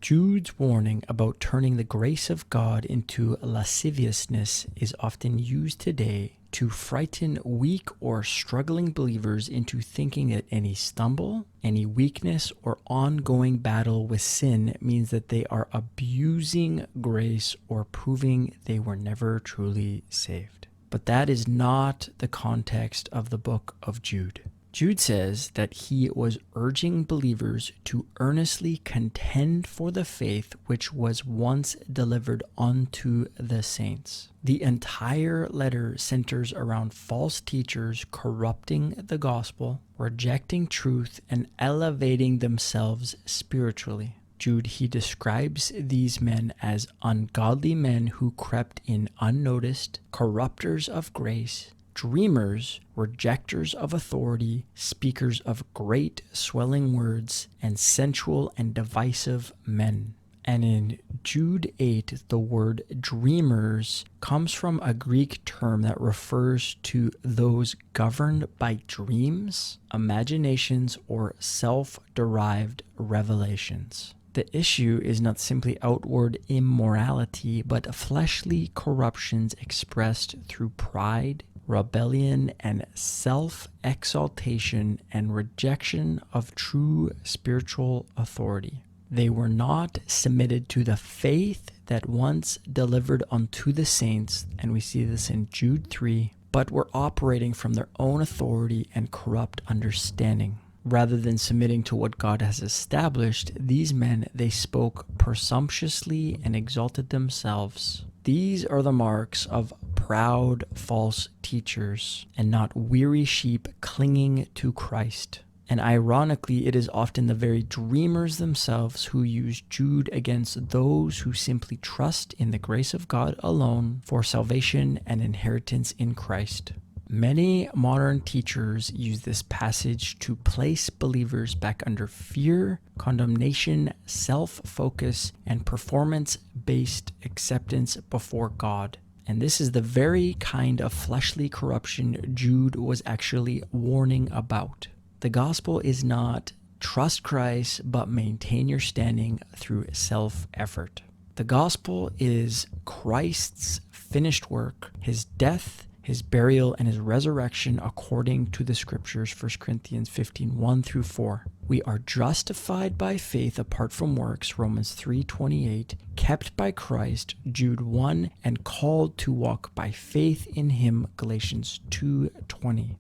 Jude's warning about turning the grace of God into lasciviousness is often used today to frighten weak or struggling believers into thinking that any stumble, any weakness, or ongoing battle with sin means that they are abusing grace or proving they were never truly saved. But that is not the context of the book of Jude. Jude says that he was urging believers to earnestly contend for the faith which was once delivered unto the saints. The entire letter centers around false teachers corrupting the gospel, rejecting truth, and elevating themselves spiritually. Jude, he describes these men as ungodly men who crept in unnoticed, corrupters of grace, dreamers, rejectors of authority, speakers of great swelling words, and sensual and divisive men. And in Jude 8, the word dreamers comes from a Greek term that refers to those governed by dreams, imaginations, or self-derived revelations. The issue is not simply outward immorality, but fleshly corruptions expressed through pride, rebellion, and self-exaltation and rejection of true spiritual authority. They were not submitted to the faith that once delivered unto the saints, and we see this in Jude 3, but were operating from their own authority and corrupt understanding. Rather than submitting to what God has established, these men, they spoke presumptuously and exalted themselves. These are the marks of proud false teachers and not weary sheep clinging to Christ. And ironically, it is often the very dreamers themselves who use Jude against those who simply trust in the grace of God alone for salvation and inheritance in Christ. Many modern teachers use this passage to place believers back under fear, condemnation, self-focus, and performance-based acceptance before God. And this is the very kind of fleshly corruption Jude was actually warning about. The gospel is not trust Christ, but maintain your standing through self-effort. The gospel is Christ's finished work, his death, his burial, and his resurrection according to the scriptures, 1 Corinthians 15, 1 through 4. We are justified by faith apart from works, Romans 3:28, kept by Christ, Jude 1, and called to walk by faith in him, Galatians 2:20.